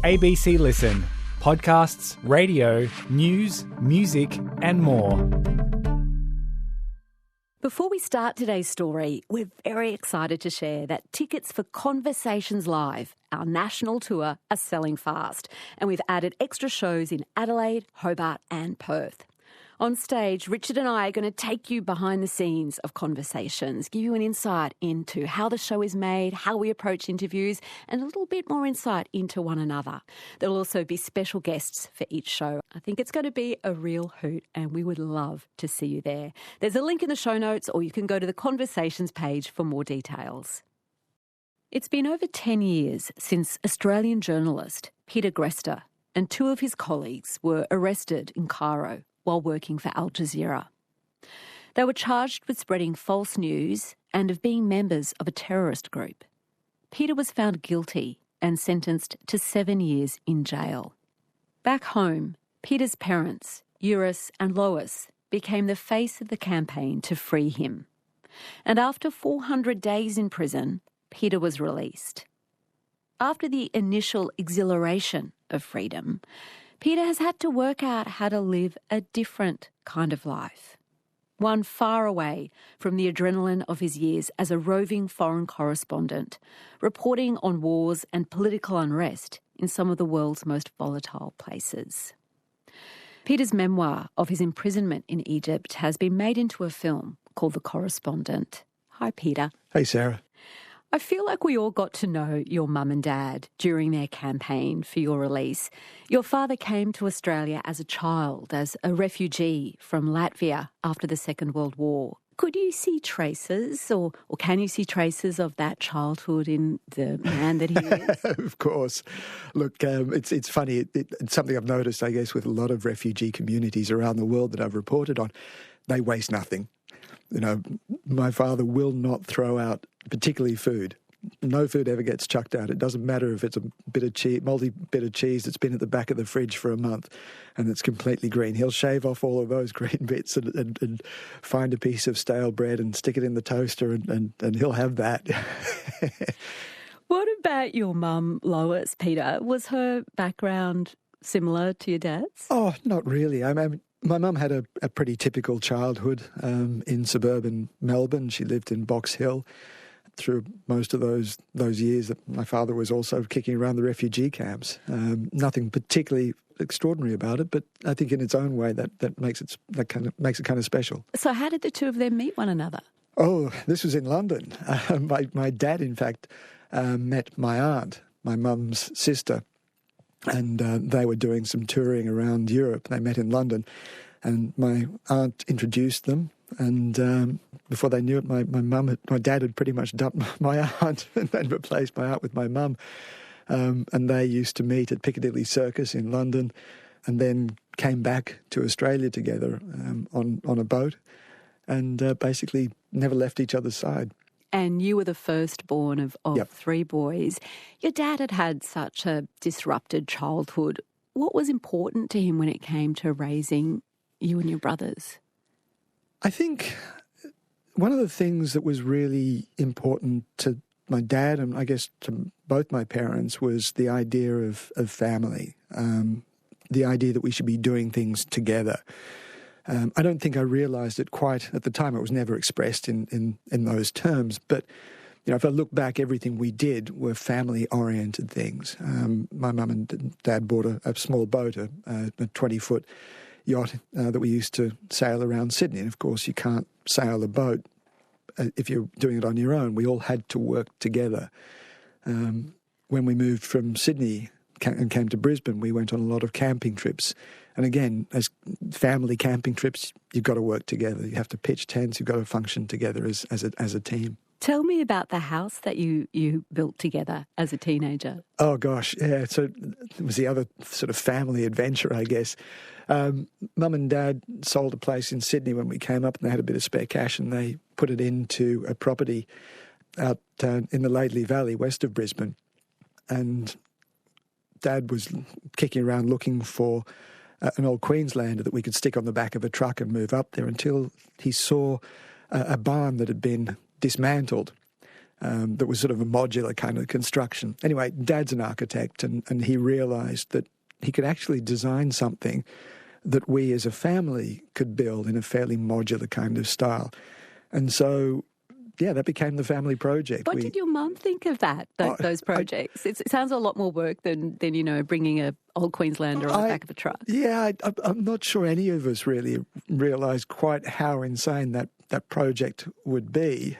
ABC Listen. Podcasts, radio, news, music and more. Before we start today's story, we're very excited to share that tickets for Conversations Live, our national tour, are selling fast. And we've added extra shows in Adelaide, Hobart and Perth. On stage, Richard and I are going to take you behind the scenes of Conversations, give you an insight into how the show is made, how we approach interviews, and a little bit more insight into one another. There'll also be special guests for each show. I think it's going to be a real hoot, and we would love to see you there. There's a link in the show notes, or you can go to the Conversations page for more details. It's been over 10 years since Australian journalist Peter Greste and two of his colleagues were arrested in Cairo while working for Al Jazeera. They were charged with spreading false news and of being members of a terrorist group. Peter was found guilty and sentenced to 7 years in jail. Back home, Peter's parents, Juris and Lois, became the face of the campaign to free him. And after 400 days in prison, Peter was released. After the initial exhilaration of freedom, Peter has had to work out how to live a different kind of life, one far away from the adrenaline of his years as a roving foreign correspondent, reporting on wars and political unrest in some of the world's most volatile places. Peter's memoir of his imprisonment in Egypt has been made into a film called The Correspondent. Hi, Peter. Hey, Sarah. I feel like we all got to know your mum and dad during their campaign for your release. Your father came to Australia as a child, as a refugee from Latvia after the Second World War. Could you see traces, or can you see traces of that childhood in the man that he is? Of course. Look, it's funny. It's something I've noticed, I guess, with a lot of refugee communities around the world that I've reported on. They waste nothing. You know, my father will not throw out particularly food. No food ever gets chucked out. It doesn't matter if it's a bit of cheese, moldy bit of cheese that's been at the back of the fridge for a month and it's completely green. He'll shave off all of those green bits and find a piece of stale bread and stick it in the toaster and he'll have that. What about your mum, Lois, Peter? Was her background similar to your dad's? Oh, not really. I mean, my mum had a pretty typical childhood in suburban Melbourne. She lived in Box Hill through most of those years that my father was also kicking around the refugee camps. Nothing particularly extraordinary about it, but I think in its own way that makes it kind of special. So how did the two of them meet one another? Oh, this was in London. My dad, in fact, met my aunt, my mum's sister, and they were doing some touring around Europe. They met in London, and my aunt introduced them. And before they knew it, my dad had pretty much dumped my aunt and then replaced my aunt with my mum. And they used to meet at Piccadilly Circus in London, and then came back to Australia together on a boat, and basically never left each other's side. And you were the firstborn of Yep. three boys. Your dad had such a disrupted childhood. What was important to him when it came to raising you and your brothers? I think one of the things that was really important to my dad and I guess to both my parents was the idea of family, the idea that we should be doing things together. I don't think I realised it quite at the time. It was never expressed in those terms. But, you know, if I look back, everything we did were family-oriented things. My mum and dad bought a small boat, a 20-foot yacht that we used to sail around Sydney. And, of course, you can't sail a boat if you're doing it on your own. We all had to work together. When we moved from Sydney and came to Brisbane, we went on a lot of camping trips. And again, as family camping trips, you've got to work together. You have to pitch tents. You've got to function together as a team. Tell me about the house that you built together as a teenager. Oh, gosh, yeah. So it was the other sort of family adventure, I guess. Mum and Dad sold a place in Sydney when we came up, and they had a bit of spare cash, and they put it into a property out in the Laidley Valley, west of Brisbane. And Dad was kicking around looking for an old Queenslander that we could stick on the back of a truck and move up there until he saw a barn that had been dismantled. that was sort of a modular kind of construction. Anyway, Dad's an architect, and he realised that he could actually design something that we as a family could build in a fairly modular kind of style. And so, yeah, that became the family project. What did your mum think of that, those projects? It sounds a lot more work than bringing a old Queenslander on the back of a truck. Yeah, I'm not sure any of us really realised quite how insane that project would be.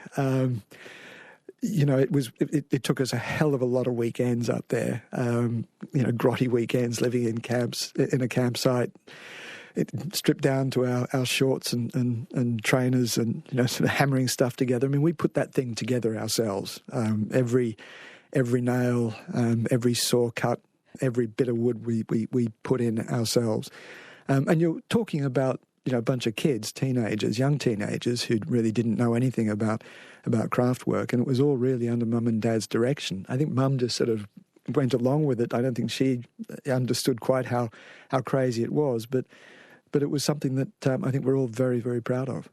It took us a hell of a lot of weekends up there, grotty weekends, living in camps, in a campsite, stripped down to our shorts and trainers and, sort of hammering stuff together. I mean, we put that thing together ourselves. Every nail, every saw cut, every bit of wood we put in ourselves. And you're talking about, a bunch of kids, young teenagers who really didn't know anything about craft work, and it was all really under Mum and Dad's direction. I think Mum just sort of went along with it. I don't think she understood quite how crazy it was, but it was something that I think we're all very, very proud of.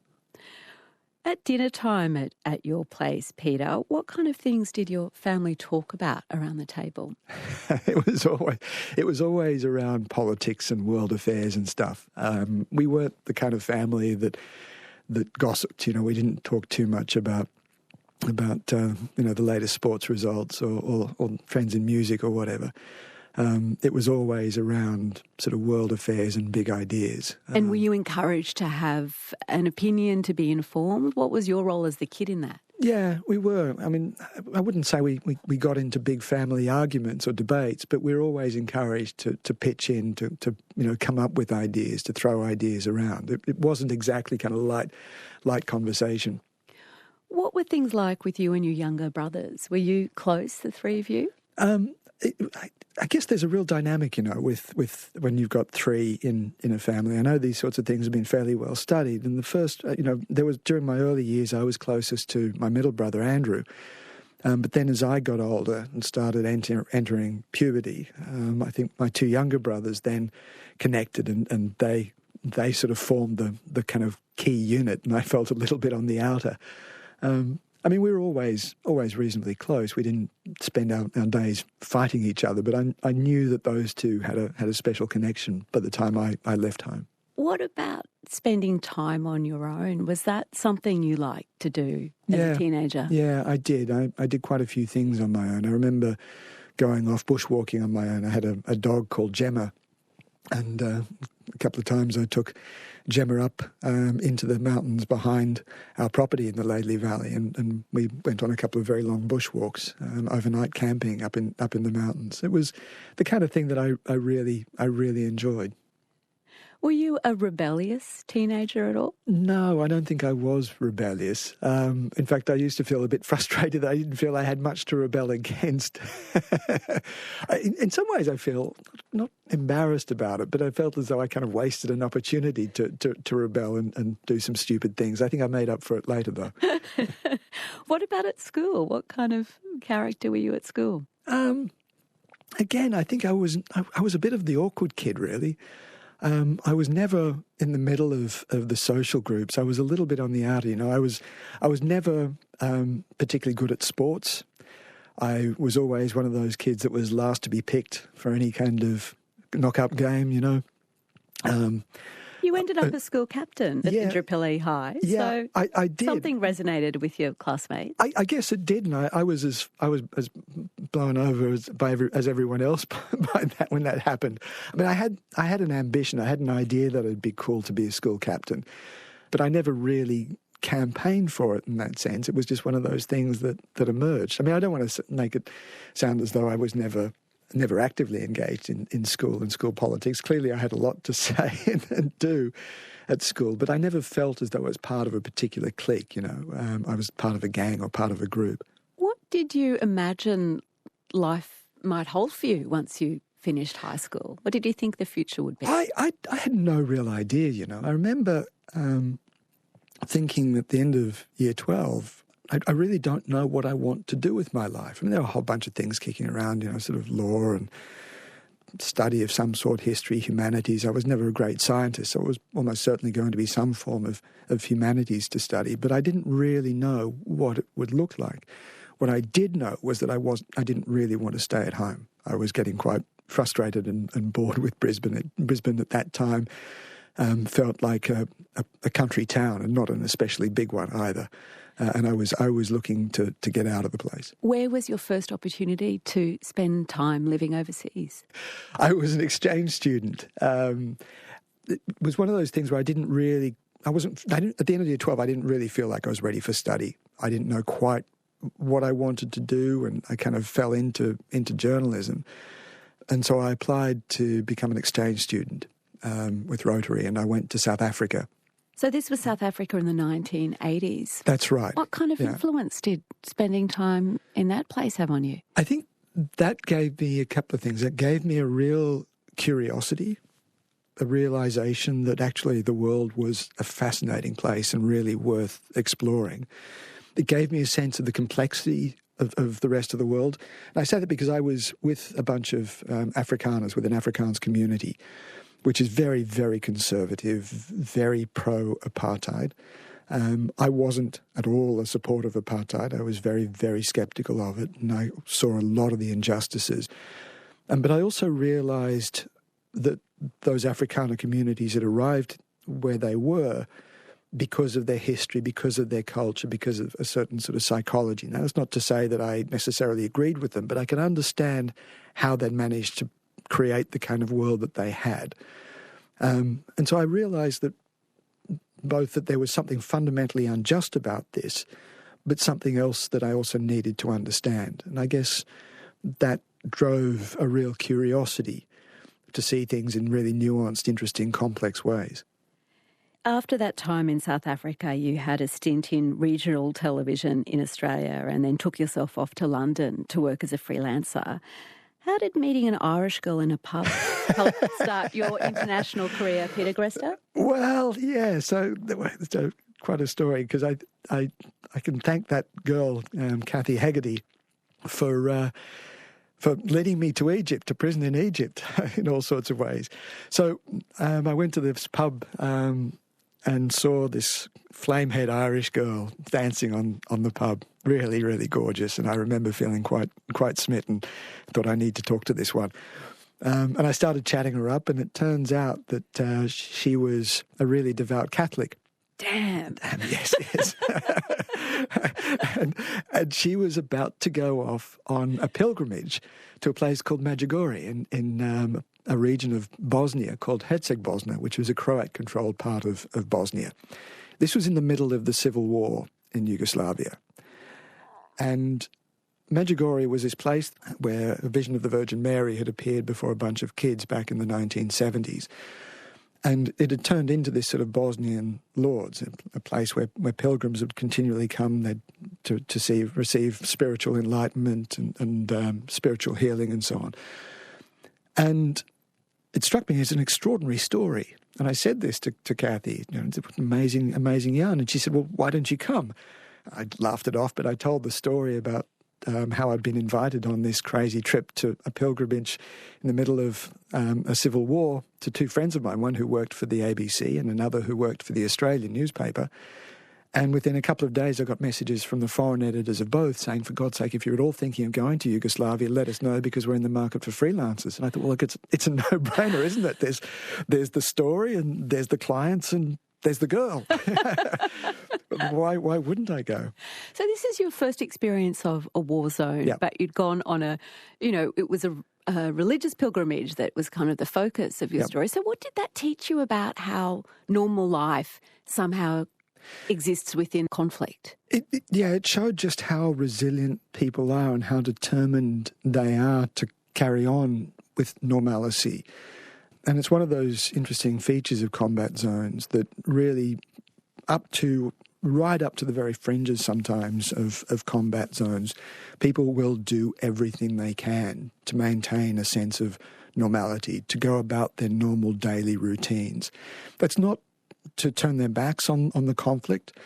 At dinner time at your place, Peter, what kind of things did your family talk about around the table? It was always around politics and world affairs and stuff. We weren't the kind of family that gossiped. We didn't talk too much about the latest sports results or trends in music or whatever. It was always around sort of world affairs and big ideas. And were you encouraged to have an opinion, to be informed? What was your role as the kid in that? Yeah, we were. I mean, I wouldn't say we got into big family arguments or debates, but we were always encouraged to pitch in, to come up with ideas, to throw ideas around. It wasn't exactly kind of light conversation. What were things like with you and your younger brothers? Were you close, the three of you? I guess there's a real dynamic, with when you've got three in a family. I know these sorts of things have been fairly well studied. And the first, during my early years, I was closest to my middle brother, Andrew. But then as I got older and started entering puberty, I think my two younger brothers then connected and they sort of formed the kind of key unit, and I felt a little bit on the outer. We were always reasonably close. We didn't spend our days fighting each other, but I knew that those two had a special connection by the time I left home. What about spending time on your own? Was that something you liked to do as a teenager? Yeah, I did. I did quite a few things on my own. I remember going off bushwalking on my own. I had a dog called Gemma, and a couple of times I took Gemma up into the mountains behind our property in the Laidley Valley, and we went on a couple of very long bushwalks, overnight camping up in the mountains. It was the kind of thing that I really enjoyed. Were you a rebellious teenager at all? No, I don't think I was rebellious. In fact, I used to feel a bit frustrated that I didn't feel I had much to rebel against. In some ways, I feel not embarrassed about it, but I felt as though I kind of wasted an opportunity to rebel and do some stupid things. I think I made up for it later, though. What about at school? What kind of character were you at school? Again, I think I was a bit of the awkward kid, really. I was never in the middle of the social groups. I was a little bit on the outer. I was never particularly good at sports. I was always one of those kids that was last to be picked for any kind of knock-up game. You ended up as school captain at Indooroopilly High. Yeah, so I did. Something resonated with your classmates. I guess it did, and I was as blown over as everyone else by that when that happened. I mean, I had an ambition. I had an idea that it'd be cool to be a school captain, but I never really campaigned for it in that sense. It was just one of those things that emerged. I mean, I don't want to make it sound as though I was never actively engaged in school and school politics. Clearly, I had a lot to say and do at school, but I never felt as though I was part of a particular clique. I was part of a gang or part of a group. What did you imagine life might hold for you once you finished high school? What did you think the future would be? I had no real idea. I remember thinking at the end of year 12, I really don't know what I want to do with my life. I mean, there are a whole bunch of things kicking around, sort of law and study of some sort, history, humanities. I was never a great scientist, so it was almost certainly going to be some form of humanities to study, but I didn't really know what it would look like. What I did know was that I didn't really want to stay at home. I was getting quite frustrated and bored with Brisbane. Brisbane at that time felt like a country town, and not an especially big one either. And I was looking to get out of the place. Where was your first opportunity to spend time living overseas? I was an exchange student. It was one of those things where at the end of year 12, I didn't really feel like I was ready for study. I didn't know quite what I wanted to do, and I kind of fell into journalism. And so I applied to become an exchange student with Rotary, and I went to South Africa. So this was South Africa in the 1980s. That's right. What kind of influence did spending time in that place have on you? I think that gave me a couple of things. It gave me a real curiosity, a realization that actually the world was a fascinating place and really worth exploring. It gave me a sense of the complexity of the rest of the world. And I say that because I was with a bunch of Afrikaners, with an Afrikaans community, which is very, very conservative, very pro-apartheid. I wasn't at all a supporter of apartheid. I was very, very sceptical of it, and I saw a lot of the injustices. But I also realised that those Afrikaner communities had arrived where they were because of their history, because of their culture, because of a certain sort of psychology. Now, that's not to say that I necessarily agreed with them, but I can understand how they'd managed to create the kind of world that they had. And so I realised that both that there was something fundamentally unjust about this, but something else that I also needed to understand. And I guess that drove a real curiosity to see things in really nuanced, interesting, complex ways. After that time in South Africa, you had a stint in regional television in Australia and then took yourself off to London to work as a freelancer. How did meeting an Irish girl in a pub help start your international career, Peter Greste? Well, yeah, so quite a story, because I can thank that girl, Kathy Haggerty, for leading me to Egypt, to prison in Egypt, in all sorts of ways. So I went to this pub and saw this flamehead Irish girl dancing on the pub. Really, really gorgeous. And I remember feeling quite smitten. Thought I need to talk to this one. And I started chatting her up, and it turns out that she was a really devout Catholic. Damn. Yes. and she was about to go off on a pilgrimage to a place called Medjugorje in a region of Bosnia called Herzegovina, which was a Croat-controlled part of Bosnia. This was in the middle of the civil war in Yugoslavia. And Medjugorje was this place where a vision of the Virgin Mary had appeared before a bunch of kids back in the 1970s. And it had turned into this sort of Bosnian Lourdes, a place where pilgrims would continually come to receive spiritual enlightenment and spiritual healing and so on. And it struck me as an extraordinary story. And I said this to Kathy, it's an amazing yarn. And she said, well, why don't you come? I laughed it off, but I told the story about how I'd been invited on this crazy trip to a pilgrimage in the middle of a civil war to two friends of mine, one who worked for the ABC and another who worked for the Australian newspaper. And within a couple of days, I got messages from the foreign editors of both saying, for God's sake, if you're at all thinking of going to Yugoslavia, let us know, because we're in the market for freelancers. And I thought, well, look, it's a no-brainer, isn't it? There's the story, and there's the clients, and there's the girl. Why wouldn't I go? So this is your first experience of a war zone, Yep. but you'd gone on it was a religious pilgrimage that was kind of the focus of your Yep. story. So what did that teach you about how normal life somehow exists within conflict? It showed just how resilient people are and how determined they are to carry on with normalcy. And it's one of those interesting features of combat zones that really right up to the very fringes sometimes of combat zones, people will do everything they can to maintain a sense of normality, to go about their normal daily routines. That's not to turn their backs on the conflict.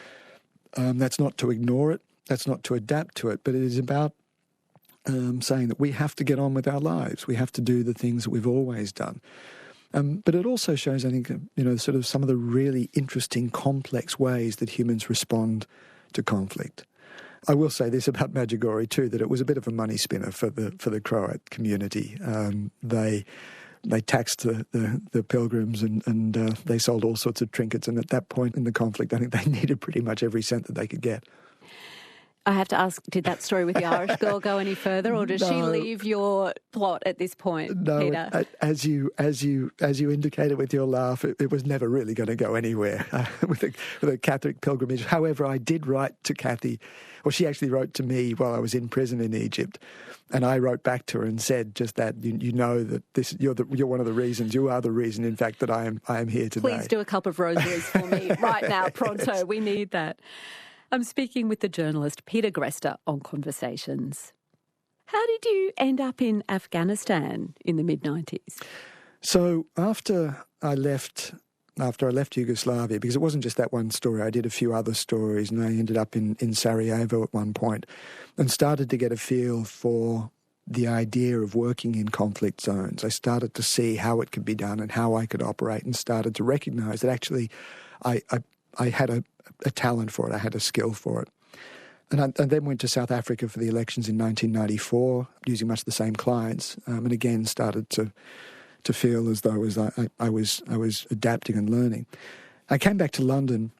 That's not to ignore it. That's not to adapt to it. But it is about saying that we have to get on with our lives. We have to do the things that we've always done. But it also shows, I think, sort of some of the really interesting, complex ways that humans respond to conflict. I will say this about Medjugorje too, that it was a bit of a money spinner for the Croat community. They taxed the pilgrims and they sold all sorts of trinkets. And at that point in the conflict, I think they needed pretty much every cent that they could get. I have to ask, did that story with the Irish girl go any further, or does she leave your plot at this point, Peter? As you indicated with your laugh, it was never really going to go anywhere with a Catholic pilgrimage. However, I did write to Kathy, or she actually wrote to me while I was in prison in Egypt, and I wrote back to her and said just that you know that you're one of the reasons. You are the reason, in fact, that I am here today. Please do a couple of rosaries for me right now, pronto. Yes. We need that. I'm speaking with the journalist Peter Greste on Conversations. How did you end up in Afghanistan in the mid-90s? So after I left Yugoslavia, because it wasn't just that one story, I did a few other stories, and I ended up in Sarajevo at one point and started to get a feel for the idea of working in conflict zones. I started to see how it could be done and how I could operate, and started to recognise that actually I had a talent for it, I had a skill for it. And I then went to South Africa for the elections in 1994, using much the same clients, and again started to feel as though I was adapting and learning. I came back to London.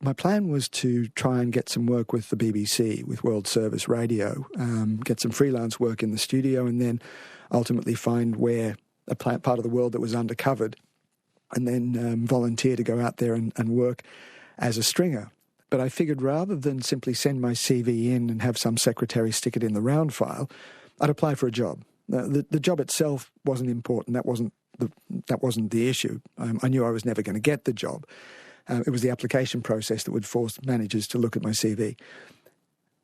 My plan was to try and get some work with the BBC, with World Service Radio, get some freelance work in the studio, and then ultimately find where a part of the world that was undercovered, and then volunteer to go out there and work as a stringer. But I figured rather than simply send my CV in and have some secretary stick it in the round file, I'd apply for a job. The job itself wasn't important. That wasn't the issue. I knew I was never going to get the job. It was the application process that would force managers to look at my CV.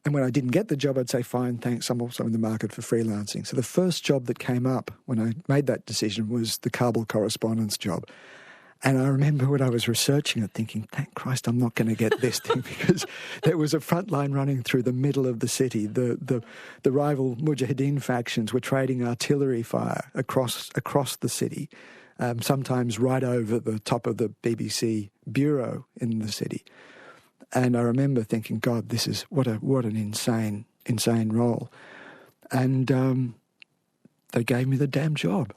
And when I didn't get the job, I'd say, fine, thanks, I'm also in the market for freelancing. So the first job that came up when I made that decision was the Kabul correspondence job. And I remember when I was researching it thinking, thank Christ I'm not going to get this thing, because there was a front line running through the middle of the city. The rival Mujahideen factions were trading artillery fire across the city, sometimes right over the top of the BBC bureau in the city. And I remember thinking, God, this is what an insane role. And they gave me the damn job.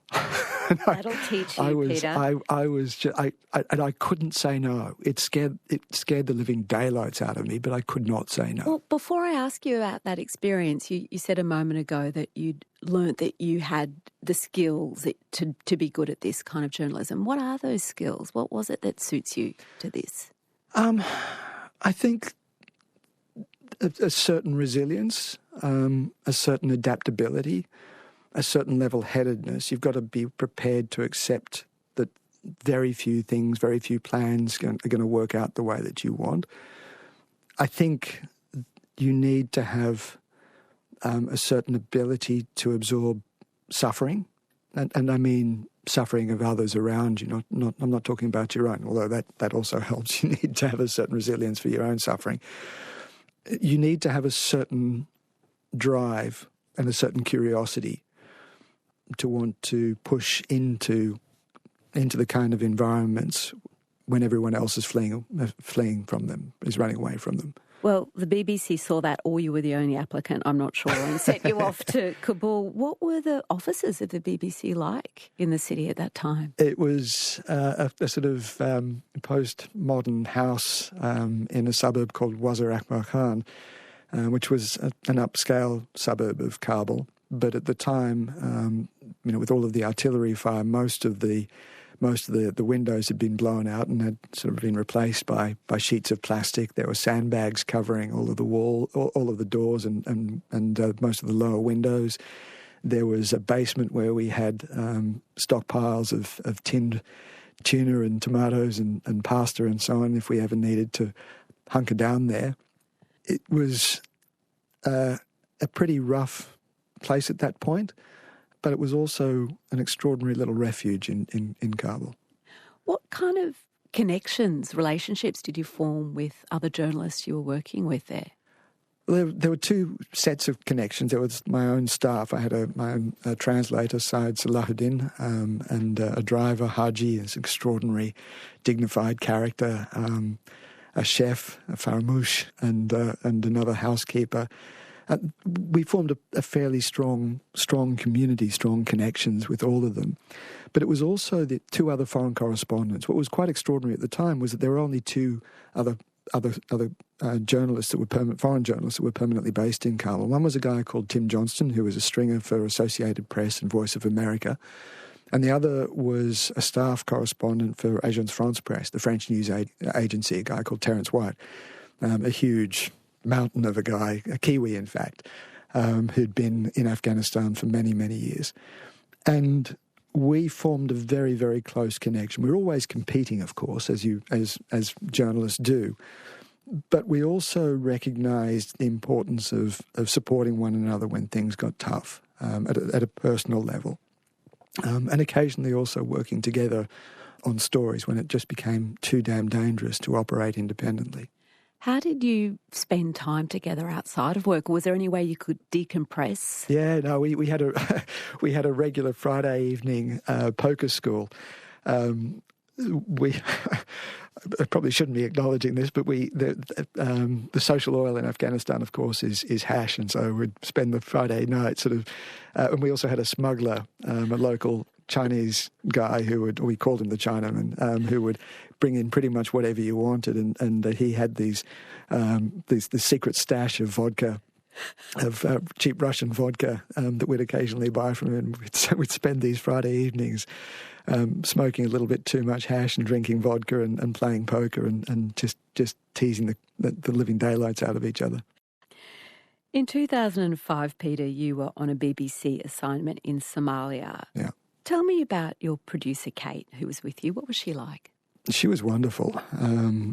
That'll teach you, Peter. I couldn't say no. It scared the living daylights out of me, but I could not say no. Well, before I ask you about that experience, you said a moment ago that you'd learnt that you had the skills to be good at this kind of journalism. What are those skills? What was it that suits you to this? I think a certain resilience, a certain adaptability, a certain level-headedness. You've got to be prepared to accept that very few things, very few plans are going to work out the way that you want. I think you need to have a certain ability to absorb suffering, and I mean suffering of others around you. I'm not talking about your own, although that also helps. You need to have a certain resilience for your own suffering. You need to have a certain drive and a certain curiosity to want to push into the kind of environments when everyone else is fleeing from them, is running away from them. Well, the BBC saw that, or you were the only applicant, I'm not sure, and sent you off to Kabul. What were the offices of the BBC like in the city at that time? It was a sort of postmodern house in a suburb called Wazir Akbar Khan, which was an upscale suburb of Kabul. But at the time, with all of the artillery fire, most of the windows had been blown out and had sort of been replaced by sheets of plastic. There were sandbags covering all of the wall, all of the doors, and most of the lower windows. There was a basement where we had stockpiles of tinned tuna and tomatoes and pasta and so on if we ever needed to hunker down there. It was a pretty rough place at that point, but it was also an extraordinary little refuge in Kabul. What kind of connections, relationships did you form with other journalists you were working with there? Well, there were two sets of connections. There was my own staff. I had my own translator, Syed Salahuddin, and a driver, Haji, is an extraordinary, dignified character. a chef, a faramouche, and another housekeeper. We formed a fairly strong community, strong connections with all of them. But it was also the two other foreign correspondents. What was quite extraordinary at the time was that there were only two other journalists that were foreign journalists that were permanently based in Cairo. One was a guy called Tim Johnston, who was a stringer for Associated Press and Voice of America. And the other was a staff correspondent for Agence France Presse, the French news agency, a guy called Terence White, a huge mountain of a guy, a Kiwi in fact, who'd been in Afghanistan for many, many years. And we formed a very, very close connection. We were always competing, of course, as journalists do. But we also recognised the importance of supporting one another when things got tough at a personal level. And occasionally also working together on stories when it just became too damn dangerous to operate independently. How did you spend time together outside of work? Was there any way you could decompress? Yeah, no, we had a regular Friday evening poker school. We I probably shouldn't be acknowledging this, but the social oil in Afghanistan, of course, is hash, and so we'd spend the Friday night sort of. And we also had a smuggler, a local Chinese guy we called him the Chinaman, who would bring in pretty much whatever you wanted, and he had this secret stash of vodka, of cheap Russian vodka that we'd occasionally buy from him. We'd spend these Friday evenings smoking a little bit too much hash and drinking vodka and playing poker and just teasing the living daylights out of each other. In 2005, Peter, you were on a BBC assignment in Somalia. Yeah. Tell me about your producer, Kate, who was with you. What was she like? She was wonderful.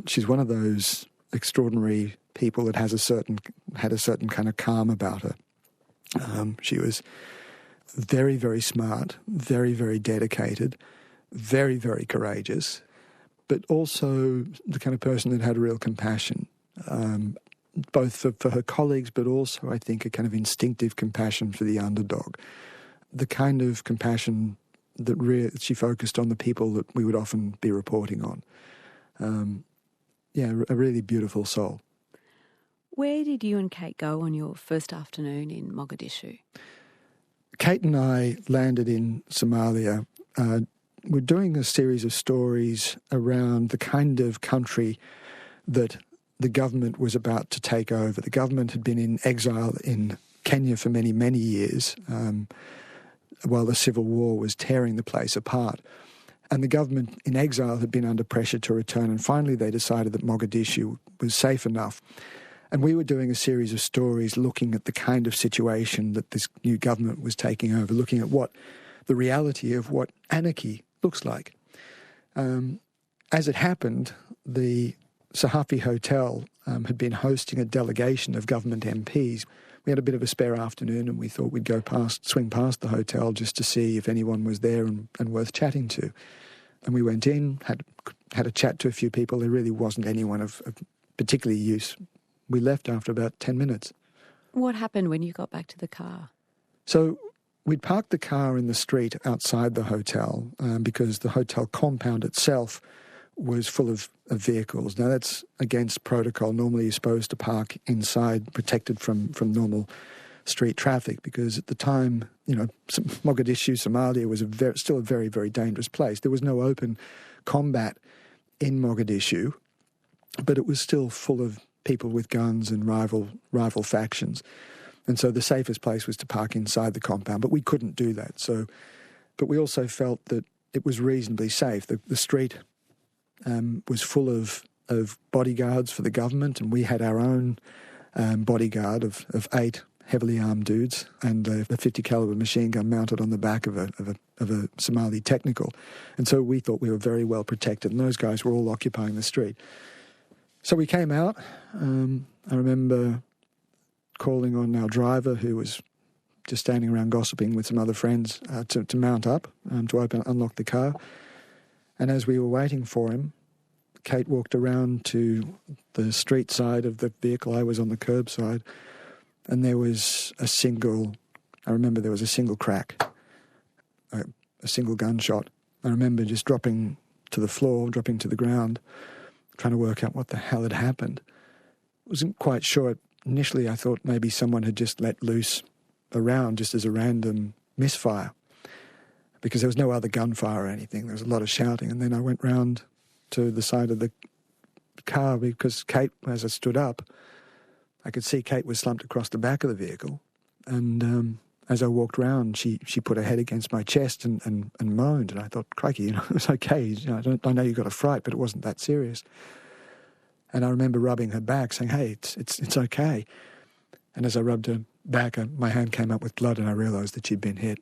She's one of those extraordinary people that had a certain kind of calm about her. She was very, very smart, very, very dedicated, very, very courageous, but also the kind of person that had real compassion, both for her colleagues, but also, I think, a kind of instinctive compassion for the underdog. The kind of compassion that she focused on the people that we would often be reporting on. A really beautiful soul. Where did you and Kate go on your first afternoon in Mogadishu? Kate and I landed in Somalia. We're doing a series of stories around the kind of country that the government was about to take over. The government had been in exile in Kenya for many, many years, while the civil war was tearing the place apart. And the government in exile had been under pressure to return, and finally they decided that Mogadishu was safe enough. And we were doing a series of stories looking at the kind of situation that this new government was taking over, looking at what the reality of what anarchy looks like. As it happened, the Sahafi Hotel had been hosting a delegation of government MPs. We had a bit of a spare afternoon, and we thought we'd swing past the hotel just to see if anyone was there and worth chatting to. And we went in, had a chat to a few people. There really wasn't anyone of particular use. We left after about 10 minutes. What happened when you got back to the car? So we'd parked the car in the street outside the hotel because the hotel compound itself was full of vehicles. Now, that's against protocol. Normally you're supposed to park inside, protected from normal street traffic, because at the time, Mogadishu, Somalia was still a very, very dangerous place. There was no open combat in Mogadishu, but it was still full of people with guns and rival factions. And so the safest place was to park inside the compound, but we couldn't do that. But we also felt that it was reasonably safe. The street was full of bodyguards for the government, and we had our own bodyguard of 8 heavily armed dudes and a 50 caliber machine gun mounted on the back of a Somali technical. And so we thought we were very well protected, and those guys were all occupying the street. So we came out. I remember calling on our driver, who was just standing around gossiping with some other friends, to mount up, to unlock the car. And as we were waiting for him, Kate walked around to the street side of the vehicle. I was on the curb side, and there was a single crack, a single gunshot. I remember just dropping to the floor, dropping to the ground, trying to work out what the hell had happened. Wasn't quite sure. Initially, I thought maybe someone had just let loose a round just as a random misfire, because there was no other gunfire or anything. There was a lot of shouting. And then I went round to the side of the car because Kate, as I stood up, I could see Kate was slumped across the back of the vehicle. And as I walked round, she put her head against my chest and moaned. And I thought, crikey, it was okay. I know you got a fright, but it wasn't that serious. And I remember rubbing her back, saying, hey, it's okay. And as I rubbed her back, my hand came up with blood, and I realised that she'd been hit.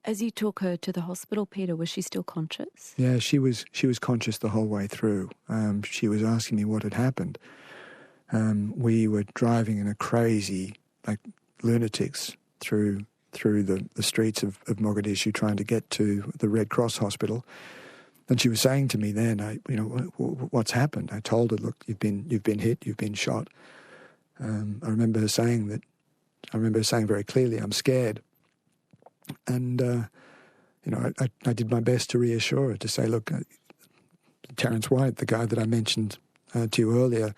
As you took her to the hospital, Peter, was she still conscious? Yeah, she was conscious the whole way through. She was asking me what had happened. We were driving in a crazy, like lunatics, through the streets of Mogadishu, trying to get to the Red Cross hospital. And she was saying to me then, what's happened? I told her, look, you've been hit, you've been shot. I remember her saying very clearly, I'm scared. And, I did my best to reassure her, to say, look, Terence White, the guy that I mentioned to you earlier,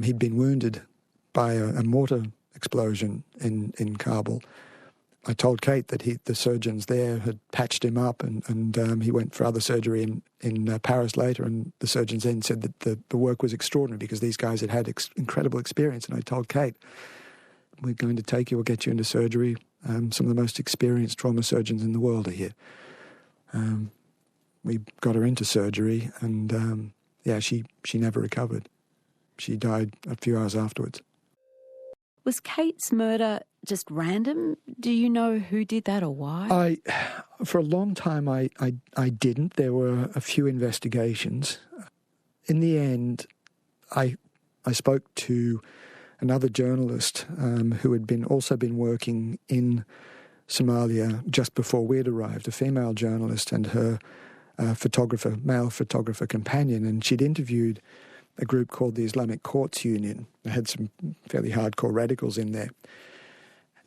he'd been wounded by a mortar explosion in Kabul. I told Kate that the surgeons there had patched him up, and he went for other surgery in Paris later, and the surgeons then said that the work was extraordinary because these guys had incredible experience. And I told Kate, we're going to take you, we'll get you into surgery. Some of the most experienced trauma surgeons in the world are here. We got her into surgery, and she never recovered. She died a few hours afterwards. Was Kate's murder just random? Do you know who did that or why? For a long time, I didn't. There were a few investigations. In the end, I spoke to another journalist who had also been working in Somalia just before we'd arrived, a female journalist and her male photographer companion, and she'd interviewed a group called the Islamic Courts Union. It had some fairly hardcore radicals in there.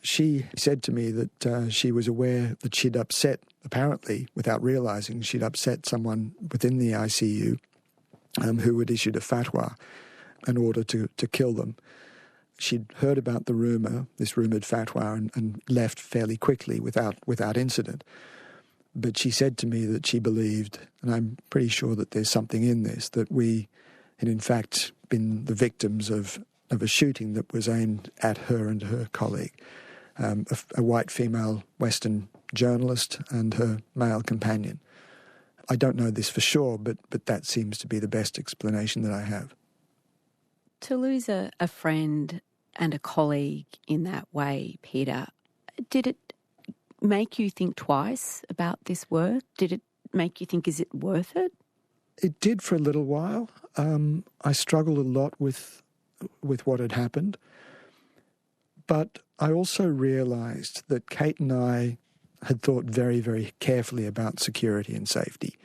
She said to me that she was aware that she'd upset, apparently, without realising, she'd upset someone within the ICU who had issued a fatwa in order to kill them. She'd heard about the rumour, this rumoured fatwa, and left fairly quickly without incident. But she said to me that she believed, and I'm pretty sure that there's something in this, that we had in fact been the victims of a shooting that was aimed at her and her colleague, a white female Western journalist and her male companion. I don't know this for sure, but that seems to be the best explanation that I have. To lose a friend and a colleague in that way, Peter, did it make you think twice about this work? Did it make you think, is it worth it? It did for a little while. I struggled a lot with what had happened. But I also realised that Kate and I had thought very, very carefully about security and safety.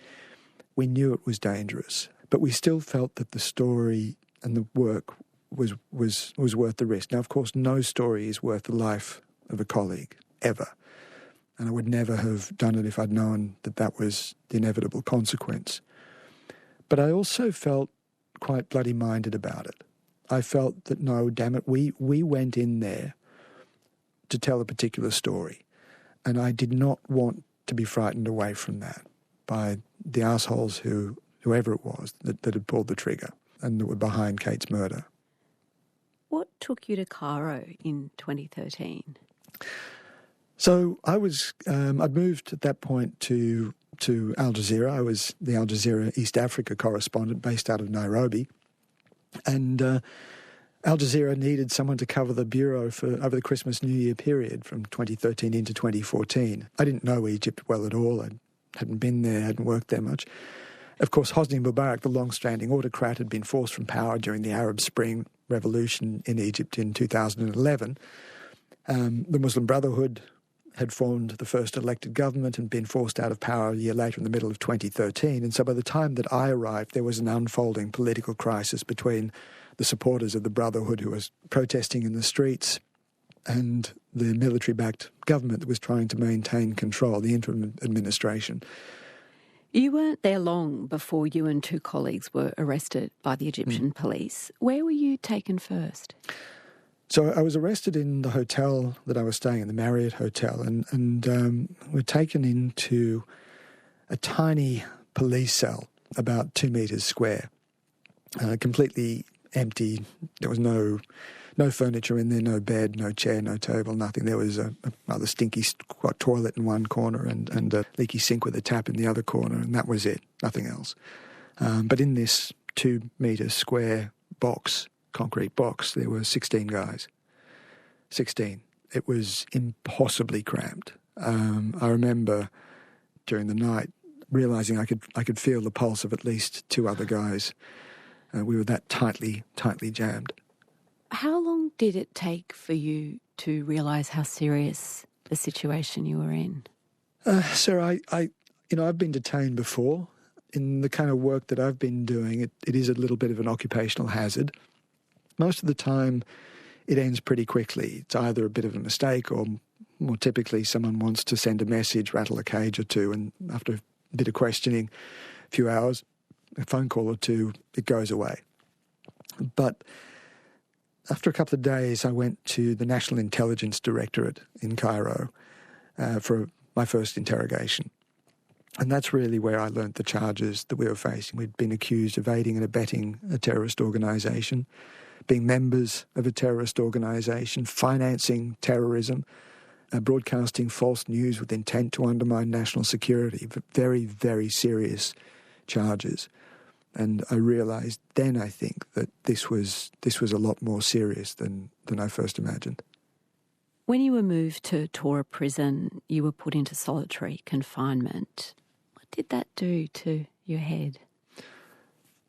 We knew it was dangerous, but we still felt that the story and the work was worth the risk. Now, of course, no story is worth the life of a colleague, ever. And I would never have done it if I'd known that was the inevitable consequence. But I also felt quite bloody-minded about it. I felt that, no, damn it, we went in there to tell a particular story. And I did not want to be frightened away from that by the assholes whoever it was that had pulled the trigger and that were behind Kate's murder. What took you to Cairo in 2013? So I'd moved at that point to Al Jazeera. I was the Al Jazeera East Africa correspondent based out of Nairobi. And Al Jazeera needed someone to cover the bureau over the Christmas-New Year period from 2013 into 2014. I didn't know Egypt well at all. I hadn't been there, hadn't worked there much. Of course, Hosni Mubarak, the long-standing autocrat, had been forced from power during the Arab Spring Revolution in Egypt in 2011. The Muslim Brotherhood had formed the first elected government and been forced out of power a year later in the middle of 2013. And so by the time that I arrived, there was an unfolding political crisis between the supporters of the Brotherhood who was protesting in the streets and the military-backed government that was trying to maintain control, the interim administration. You weren't there long before you and two colleagues were arrested by the Egyptian police. Where were you taken first? So I was arrested in the hotel that I was staying in, the Marriott Hotel, and we're taken into a tiny police cell, about 2 metres square, completely empty. There was no furniture in there, no bed, no chair, no table, nothing. There was a rather stinky toilet in one corner and a leaky sink with a tap in the other corner, and that was it, nothing else. But in this 2 metre square box, concrete box, there were 16 guys. 16. It was impossibly cramped. I remember during the night realising I could feel the pulse of at least 2 other guys. We were that tightly jammed. How long did it take for you to realise how serious the situation you were in? Sarah, I've been detained before. In the kind of work that I've been doing, it is a little bit of an occupational hazard. Most of the time, it ends pretty quickly. It's either a bit of a mistake or, more typically, someone wants to send a message, rattle a cage or two, and after a bit of questioning, a few hours, a phone call or two, it goes away. But after a couple of days, I went to the National Intelligence Directorate in Cairo for my first interrogation. And that's really where I learnt the charges that we were facing. We'd been accused of aiding and abetting a terrorist organisation, being members of a terrorist organisation, financing terrorism, broadcasting false news with intent to undermine national security. Very, very serious charges. And I realised then, I think, that this was a lot more serious than I first imagined. When you were moved to Tora prison, you were put into solitary confinement. What did that do to your head?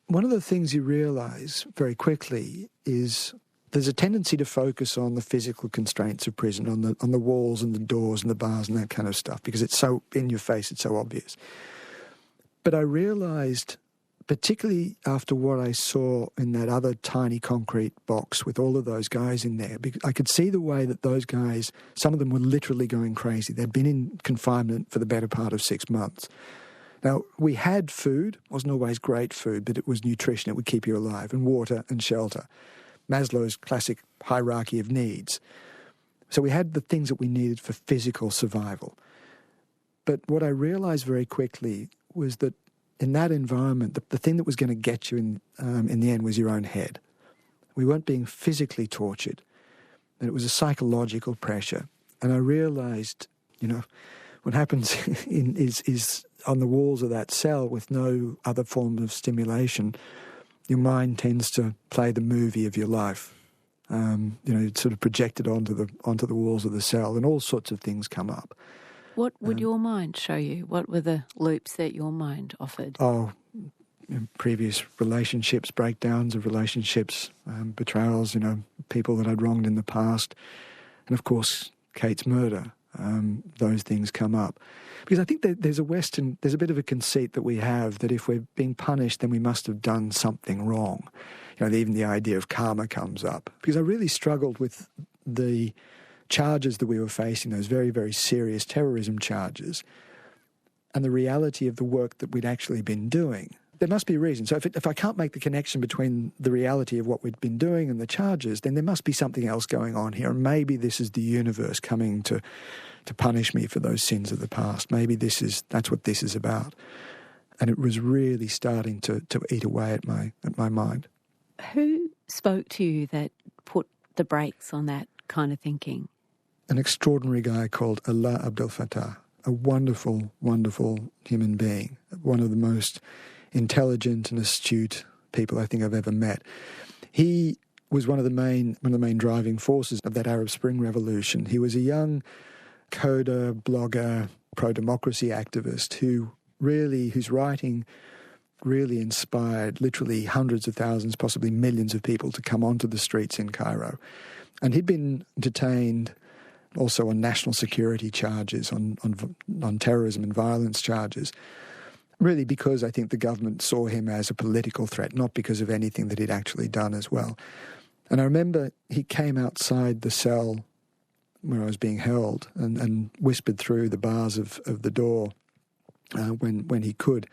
One of the things you realise very quickly is there's a tendency to focus on the physical constraints of prison, on the walls and the doors and the bars and that kind of stuff, because it's so in your face, it's so obvious. But I realised, particularly after what I saw in that other tiny concrete box with all of those guys in there, I could see the way that those guys, some of them were literally going crazy. They'd been in confinement for the better part of 6 months. Now, we had food. It wasn't always great food, but it was nutrition. It would keep you alive, and water and shelter. Maslow's classic hierarchy of needs. So we had the things that we needed for physical survival. But what I realised very quickly was that in that environment, the thing that was going to get you in the end was your own head. We weren't being physically tortured, and it was a psychological pressure. And I realised, what happens is on the walls of that cell with no other form of stimulation, your mind tends to play the movie of your life. It's sort of projected onto the walls of the cell, and all sorts of things come up. What would your mind show you? What were the loops that your mind offered? Previous relationships, breakdowns of relationships, betrayals, people that I'd wronged in the past. And of course, Kate's murder. Those things come up. Because I think that there's a bit of a conceit that we have that if we're being punished, then we must have done something wrong. Even the idea of karma comes up. Because I really struggled with the charges that we were facing, those very, very serious terrorism charges, and the reality of the work that we'd actually been doing. There must be a reason. So if I can't make the connection between the reality of what we'd been doing and the charges, then there must be something else going on here. And maybe this is the universe coming to punish me for those sins of the past. Maybe that's what this is about. And it was really starting to eat away at my mind. Who spoke to you that put the brakes on that kind of thinking? An extraordinary guy called Allah Abdel Fattah, a wonderful, wonderful human being, one of the most intelligent and astute people I think I've ever met. He was one of the main driving forces of that Arab Spring revolution. He was a young coder, blogger, pro-democracy activist whose writing really inspired literally hundreds of thousands, possibly millions of people to come onto the streets in Cairo. And he'd been detained also on national security charges, on terrorism and violence charges, really because I think the government saw him as a political threat, not because of anything that he'd actually done as well. And I remember he came outside the cell where I was being held and whispered through the bars of the door, when he could.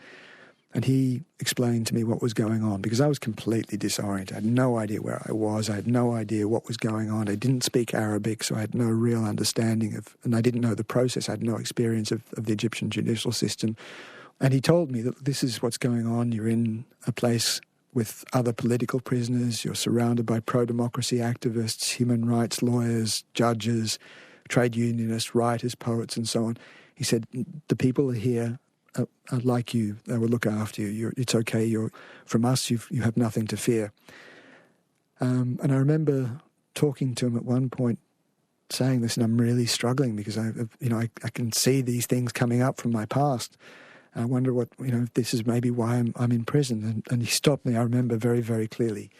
And he explained to me what was going on, because I was completely disoriented. I had no idea where I was. I had no idea what was going on. I didn't speak Arabic, so I had no real understanding and I didn't know the process. I had no experience of the Egyptian judicial system. And he told me that this is what's going on. You're in a place with other political prisoners. You're surrounded by pro-democracy activists, human rights lawyers, judges, trade unionists, writers, poets, and so on. He said, the people are here are like you. They will look after you. It's okay. From us, you have nothing to fear. And I remember talking to him at one point, saying this, and I'm really struggling because I can see these things coming up from my past. I wonder what, if this is maybe why I'm in prison. And he stopped me. I remember very, very clearly.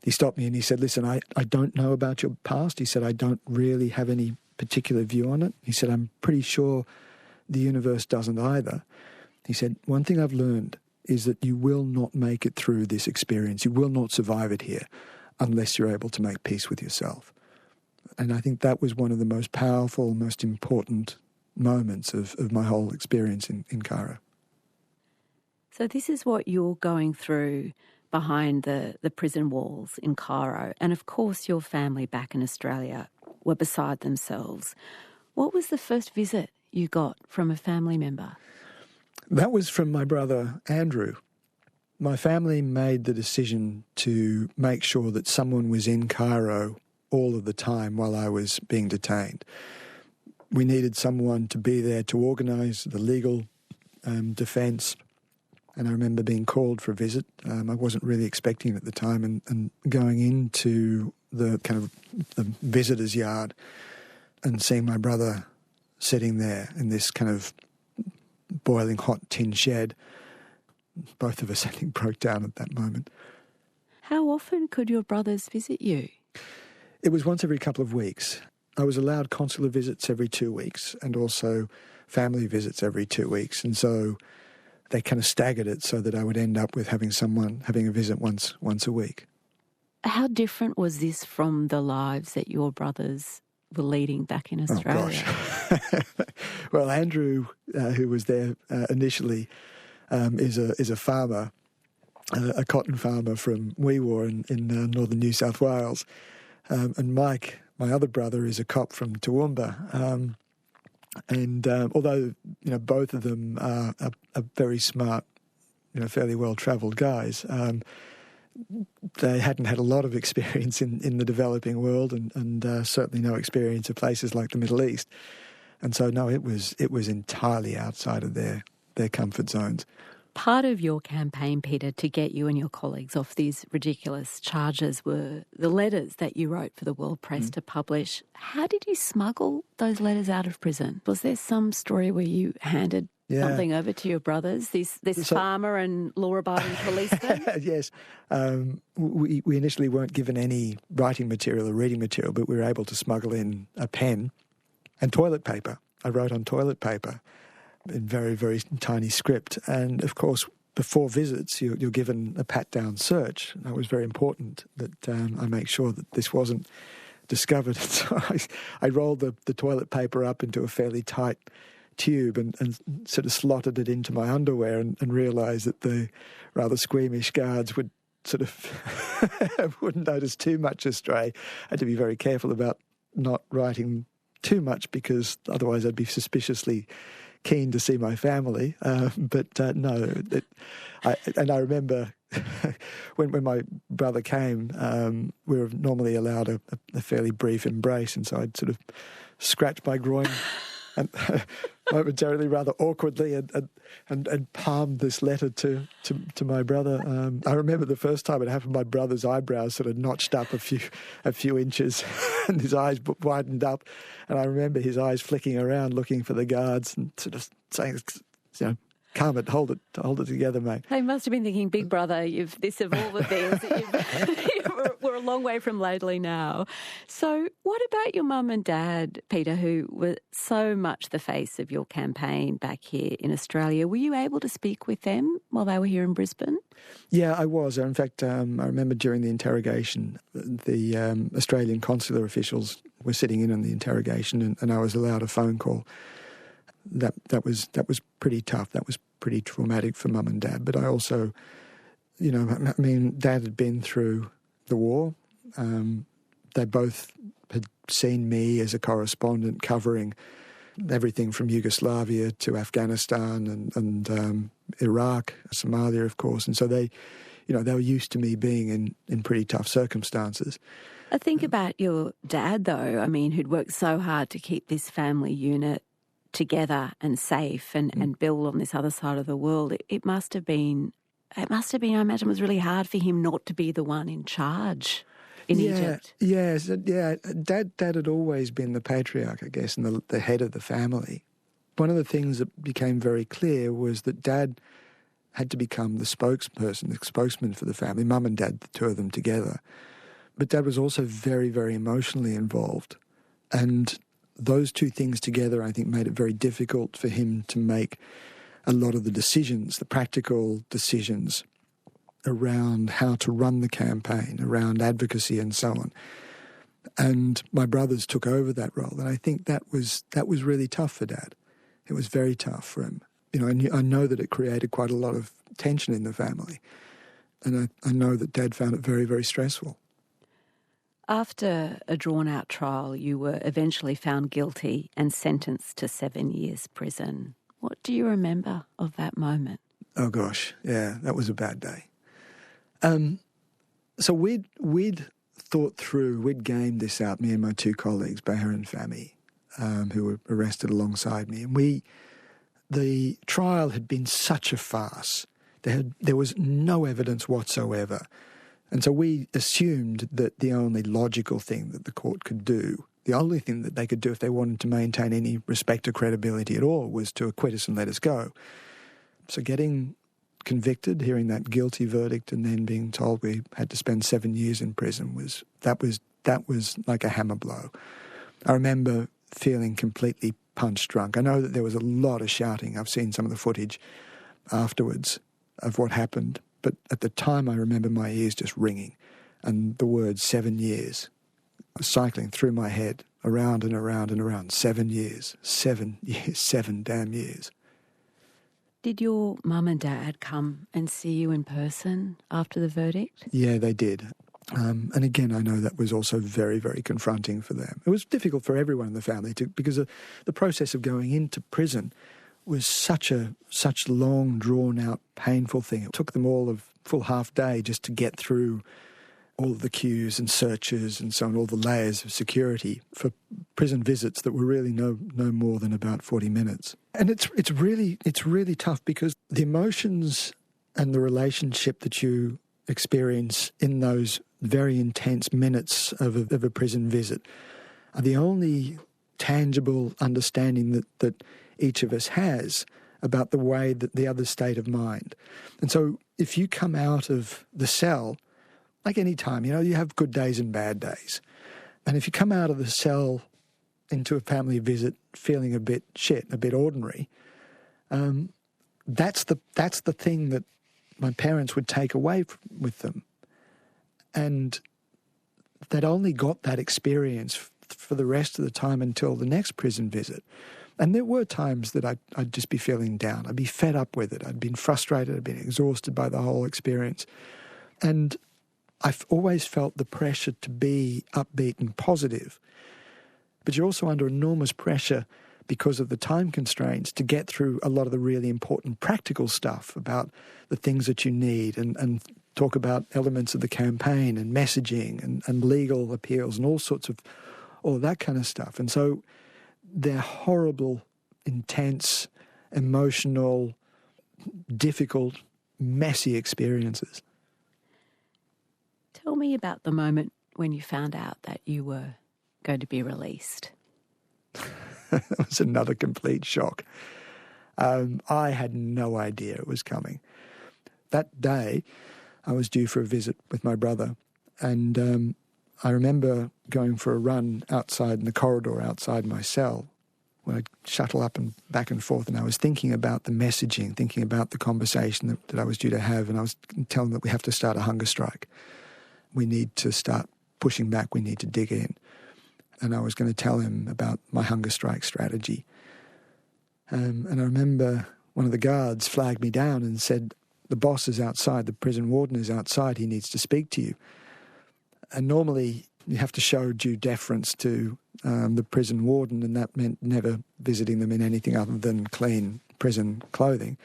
He stopped me and he said, listen, I don't know about your past. He said, I don't really have any particular view on it. He said, I'm pretty sure the universe doesn't either. He said, one thing I've learned is that you will not make it through this experience. You will not survive it here unless you're able to make peace with yourself. And I think that was one of the most powerful, most important moments of my whole experience in Cairo. So this is what you're going through behind the prison walls in Cairo. And of course your family back in Australia were beside themselves. What was the first visit you got from a family member? That was from my brother Andrew. My family made the decision to make sure that someone was in Cairo all of the time while I was being detained. We needed someone to be there to organise the legal defence. And I remember being called for a visit. I wasn't really expecting it at the time, and going into the kind of the visitor's yard and seeing my brother sitting there in this kind of boiling hot tin shed. Both of us, I think, broke down at that moment. How often could your brothers visit you? It was once every couple of weeks. I was allowed consular visits every 2 weeks and also family visits every 2 weeks. And so they kind of staggered it so that I would end up with having a visit once a week. How different was this from the lives that your brothers were leading back in Australia? Oh, gosh. Well, Andrew, who was there initially, is a farmer, a cotton farmer from Weewar in northern New South Wales. And Mike, my other brother, is a cop from Toowoomba. And although both of them are very smart, fairly well-travelled guys, they hadn't had a lot of experience in the developing world, and certainly no experience of places like the Middle East. And so, no, it was entirely outside of their comfort zones. Part of your campaign, Peter, to get you and your colleagues off these ridiculous charges were the letters that you wrote for the world press to publish. How did you smuggle those letters out of prison? Was there some story where you handed something over to your brothers, this farmer and law-abiding policeman? Yes. We initially weren't given any writing material or reading material, but we were able to smuggle in a pen and toilet paper. I wrote on toilet paper in very, very tiny script. And, of course, before visits, you're given a pat-down search. And that was very important that I make sure that this wasn't discovered. So I rolled the toilet paper up into a fairly tight tube and sort of slotted it into my underwear and realised that the rather squeamish guards would sort of wouldn't notice too much astray. I had to be very careful about not writing too much because otherwise I'd be suspiciously keen to see my family. No. I remember when my brother came, we were normally allowed a fairly brief embrace, and so I'd sort of scratch my groin and momentarily, rather awkwardly, and palmed this letter to my brother. I remember the first time it happened, my brother's eyebrows sort of notched up a few inches, and his eyes widened up, and I remember his eyes flicking around looking for the guards and sort of saying, calm it, hold it together, mate. They must have been thinking, big brother, this of all the things, we're a long way from lately now. So what about your mum and dad, Peter, who were so much the face of your campaign back here in Australia? Were you able to speak with them while they were here in Brisbane? Yeah, I was. In fact, I remember during the interrogation, the Australian consular officials were sitting in on the interrogation, and I was allowed a phone call. that was pretty tough. That was pretty traumatic for Mum and Dad. But I also, I mean, Dad had been through the war. They both had seen me as a correspondent covering everything from Yugoslavia to Afghanistan and Iraq, Somalia, of course. And so they were used to me being in pretty tough circumstances. I think about your dad, though, I mean, who'd worked so hard to keep this family unit together and safe and build on this other side of the world. It must have been, I imagine it was really hard for him not to be the one in charge in Egypt. Yes, Dad had always been the patriarch, I guess, and the head of the family. One of the things that became very clear was that Dad had to become the spokesman for the family, Mum and Dad, the two of them together. But Dad was also very, very emotionally involved. And those two things together, I think, made it very difficult for him to make a lot of the decisions, the practical decisions around how to run the campaign, around advocacy and so on. And my brothers took over that role. And I think that was really tough for Dad. It was very tough for him. I know that it created quite a lot of tension in the family. And I know that Dad found it very, very stressful. After a drawn-out trial, you were eventually found guilty and sentenced to 7 years prison. What do you remember of that moment? Oh, gosh, yeah, that was a bad day. So we'd thought through, we'd gamed this out, me and my two colleagues, Bahar and Fahmy, who were arrested alongside me. And the trial had been such a farce. There was no evidence whatsoever. And so we assumed that the only logical thing that the court could do, the only thing that they could do if they wanted to maintain any respect or credibility at all, was to acquit us and let us go. So getting convicted, hearing that guilty verdict, and then being told we had to spend 7 years in prison was like a hammer blow. I remember feeling completely punch drunk. I know that there was a lot of shouting. I've seen some of the footage afterwards of what happened. But at the time, I remember my ears just ringing and the words 7 years cycling through my head, around and around and around. 7 years, 7 years, 7 damn years. Did your mum and dad come and see you in person after the verdict? Yeah, they did. And again, I know that was also very, very confronting for them. It was difficult for everyone in the family because the process of going into prison was such long, drawn-out, painful thing. It took them all a full half day just to get through all of the queues and searches and so on, all the layers of security for prison visits that were really no more than about 40 minutes. And it's really tough because the emotions and the relationship that you experience in those very intense minutes of a prison visit are the only tangible understanding that each of us has about the way that the other's state of mind. And so if you come out of the cell, like any time, you have good days and bad days. And if you come out of the cell into a family visit feeling a bit shit, a bit ordinary, that's the thing that my parents would take away with them. And they'd only got that experience for the rest of the time until the next prison visit. And there were times that I'd just be feeling down. I'd be fed up with it. I'd been frustrated. I'd been exhausted by the whole experience. And I've always felt the pressure to be upbeat and positive. But you're also under enormous pressure because of the time constraints to get through a lot of the really important practical stuff about the things that you need and talk about elements of the campaign and messaging and legal appeals and all of that kind of stuff. And so they're horrible, intense, emotional, difficult, messy experiences. Tell me about the moment when you found out that you were going to be released. That was another complete shock. I had no idea it was coming. That day, I was due for a visit with my brother, and I remember going for a run outside in the corridor outside my cell when I'd shuttle up and back and forth, and I was thinking about the messaging, thinking about the conversation that I was due to have, and I was telling them that we have to start a hunger strike. We need to start pushing back. We need to dig in. And I was going to tell him about my hunger strike strategy. And I remember one of the guards flagged me down and said, the boss is outside, the prison warden is outside, he needs to speak to you. And normally you have to show due deference to the prison warden, and that meant never visiting them in anything other than clean prison clothing.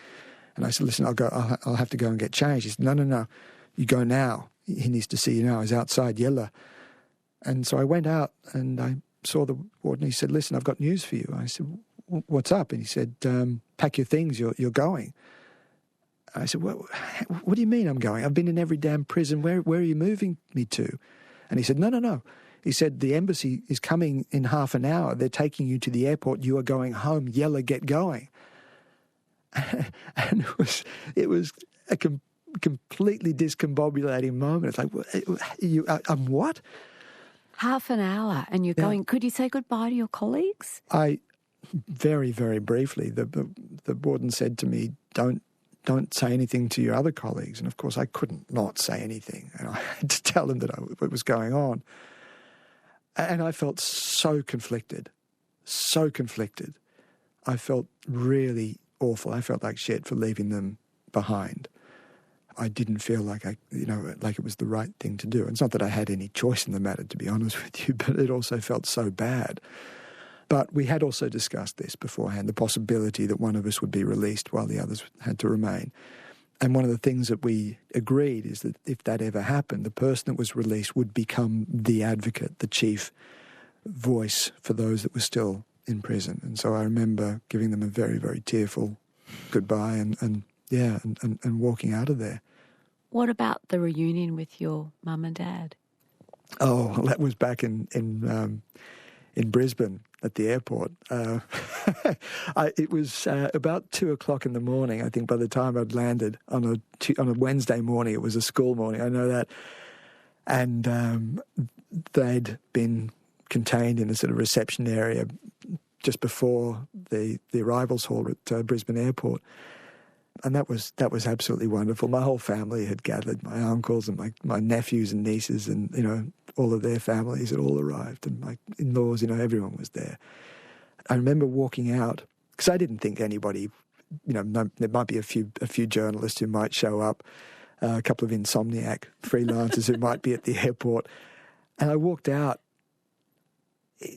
And I said, listen, I'll have to go and get changed. He said, no, you go now. He needs to see you now. He's outside, yella. And so I went out and I saw the warden. He said, listen, I've got news for you. I said, what's up? And he said, pack your things, you're going. I said, what do you mean I'm going? I've been in every damn prison. Where are you moving me to? And he said, no. He said, the embassy is coming in half an hour. They're taking you to the airport. You are going home. Yella, get going. And it was a completely discombobulating moment. It's like, I'm what? Half an hour and you're going. Could you say goodbye to your colleagues? I very, very briefly, the warden said to me, don't say anything to your other colleagues. And of course I couldn't not say anything. And I had to tell them what was going on. And I felt so conflicted. I felt really awful. I felt like shit for leaving them behind. I didn't feel like like it was the right thing to do. It's not that I had any choice in the matter, to be honest with you, but it also felt so bad. But we had also discussed this beforehand, the possibility that one of us would be released while the others had to remain. And one of the things that we agreed is that if that ever happened, the person that was released would become the advocate, the chief voice for those that were still in prison. And so I remember giving them a very, very tearful goodbye and walking out of there. What about the reunion with your mum and dad? Oh, well, that was back in Brisbane at the airport. It was about 2:00 in the morning, I think, by the time I'd landed on a Wednesday morning. It was a school morning, I know that. And they'd been contained in a sort of reception area just before the arrivals hall at Brisbane Airport. And that was absolutely wonderful. My whole family had gathered, my uncles and my nephews and nieces and, all of their families had all arrived, and my in-laws, everyone was there. I remember walking out, because I didn't think anybody, there might be a few journalists who might show up, a couple of insomniac freelancers who might be at the airport. And I walked out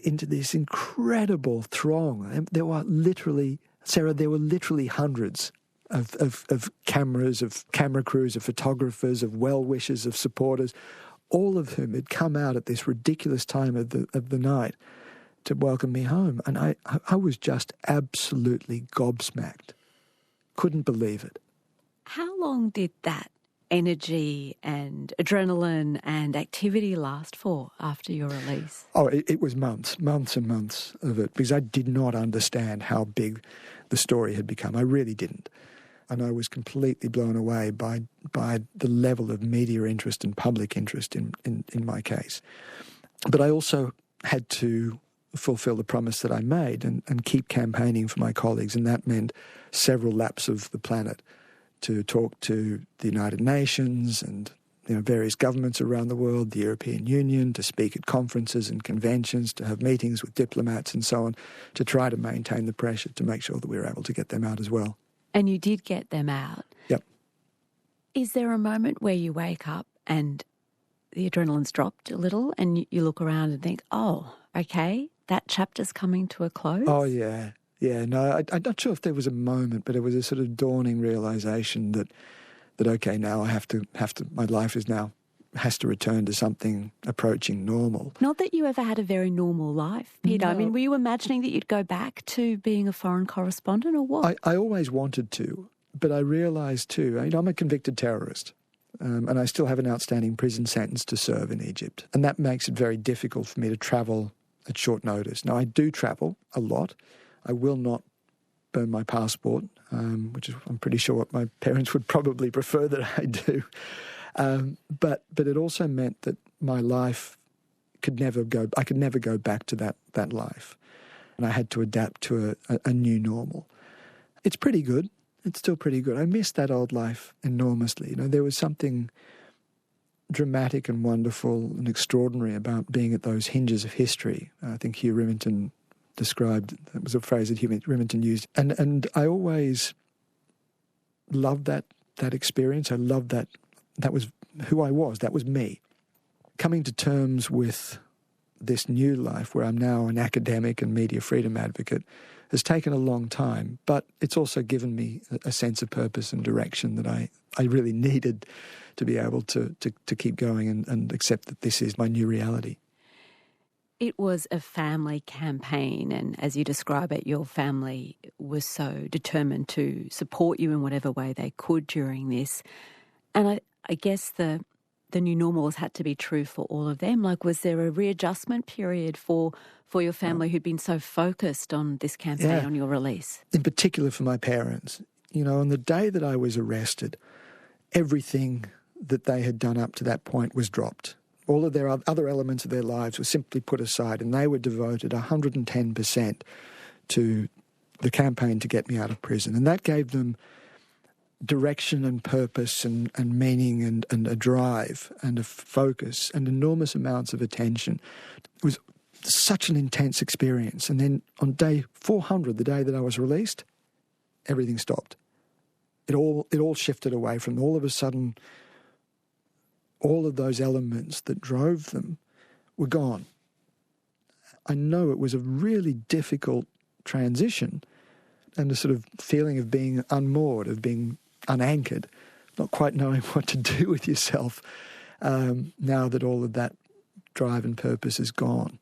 into this incredible throng. And there were literally hundreds of cameras, of camera crews, of photographers, of well-wishers, of supporters, all of whom had come out at this ridiculous time of the night to welcome me home. And I was just absolutely gobsmacked. Couldn't believe it. How long did that energy and adrenaline and activity last for after your release? Oh, it was months and months of it, because I did not understand how big the story had become. I really didn't. And I was completely blown away by the level of media interest and public interest in my case. But I also had to fulfill the promise that I made and keep campaigning for my colleagues, and that meant several laps of the planet to talk to the United Nations and various governments around the world, the European Union, to speak at conferences and conventions, to have meetings with diplomats and so on, to try to maintain the pressure to make sure that we were able to get them out as well. And you did get them out. Yep. Is there a moment where you wake up and the adrenaline's dropped a little and you look around and think, oh, okay, that chapter's coming to a close? Oh, yeah. Yeah, no, I'm not sure if there was a moment, but it was a sort of dawning realisation that okay, now I have to, my life has to return to something approaching normal. Not that you ever had a very normal life, Peter. No. I mean, were you imagining that you'd go back to being a foreign correspondent or what? I always wanted to, but I realised too, I'm a convicted terrorist. And I still have an outstanding prison sentence to serve in Egypt. And that makes it very difficult for me to travel at short notice. Now, I do travel a lot. I will not burn my passport, which is, I'm pretty sure, what my parents would probably prefer that I do. But it also meant that my life I could never go back to that life. And I had to adapt to a new normal. It's pretty good. It's still pretty good. I miss that old life enormously. There was something dramatic and wonderful and extraordinary about being at those hinges of history. I think Hugh Remington described. That was a phrase that Remington used. And I always loved that experience. I loved that. That was who I was. That was me. Coming to terms with this new life where I'm now an academic and media freedom advocate has taken a long time, but it's also given me a sense of purpose and direction that I really needed to be able to keep going and accept that this is my new reality. It was a family campaign, and as you describe it, your family was so determined to support you in whatever way they could during this. And I guess the new normal has had to be true for all of them. Like, was there a readjustment period for your family who'd been so focused on this campaign, on your release? In particular for my parents. You know, on the day that I was arrested, everything that they had done up to that point was dropped. All of their other elements of their lives were simply put aside, and they were devoted 110% to the campaign to get me out of prison. And that gave them direction and purpose and meaning and a drive and a focus and enormous amounts of attention. It was such an intense experience. And then on day 400, the day that I was released, everything stopped. It all shifted away from all of a sudden. All of those elements that drove them were gone. I know it was a really difficult transition and a sort of feeling of being unmoored, of being unanchored, not quite knowing what to do with yourself now that all of that drive and purpose is gone.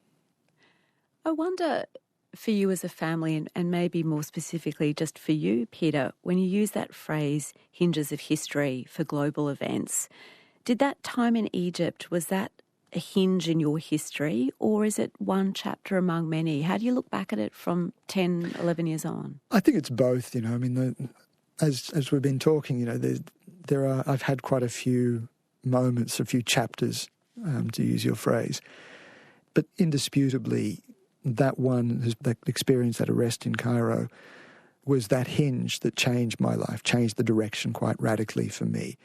I wonder, for you as a family, and maybe more specifically just for you, Peter, when you use that phrase, hinges of history for global events, did that time in Egypt, was that a hinge in your history, or is it one chapter among many? How do you look back at it from 10, 11 years on? I think it's both, you know. I mean, as we've been talking, you know, I've had quite a few moments, a few chapters, to use your phrase. But indisputably, that experience, that arrest in Cairo, was that hinge that changed my life, changed the direction quite radically for me.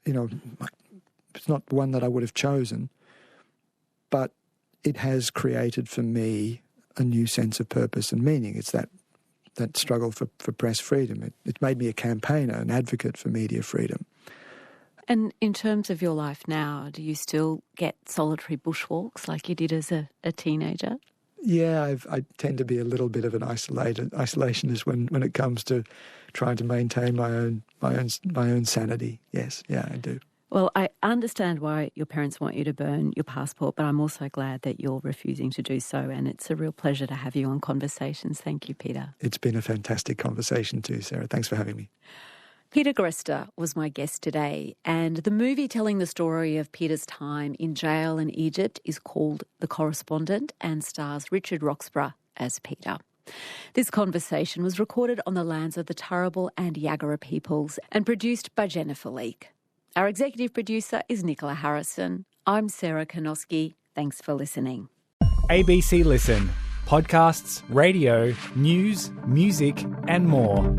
You know, it's not one that I would have chosen, but it has created for me a new sense of purpose and meaning. It's that struggle for press freedom. It made me a campaigner, an advocate for media freedom. And in terms of your life now, do you still get solitary bushwalks like you did as a teenager? Yeah, I tend to be a little bit of an isolationist when it comes to trying to maintain my own sanity. Yes, yeah, I do. Well, I understand why your parents want you to burn your passport, but I'm also glad that you're refusing to do so, and it's a real pleasure to have you on Conversations. Thank you, Peter. It's been a fantastic conversation too, Sarah. Thanks for having me. Peter Greste was my guest today, and the movie telling the story of Peter's time in jail in Egypt is called The Correspondent and stars Richard Roxburgh as Peter. This conversation was recorded on the lands of the Turrbal and Yagara peoples and produced by Jennifer Leake. Our executive producer is Nicola Harrison. I'm Sarah Konoski. Thanks for listening. ABC Listen. Podcasts, radio, news, music and more.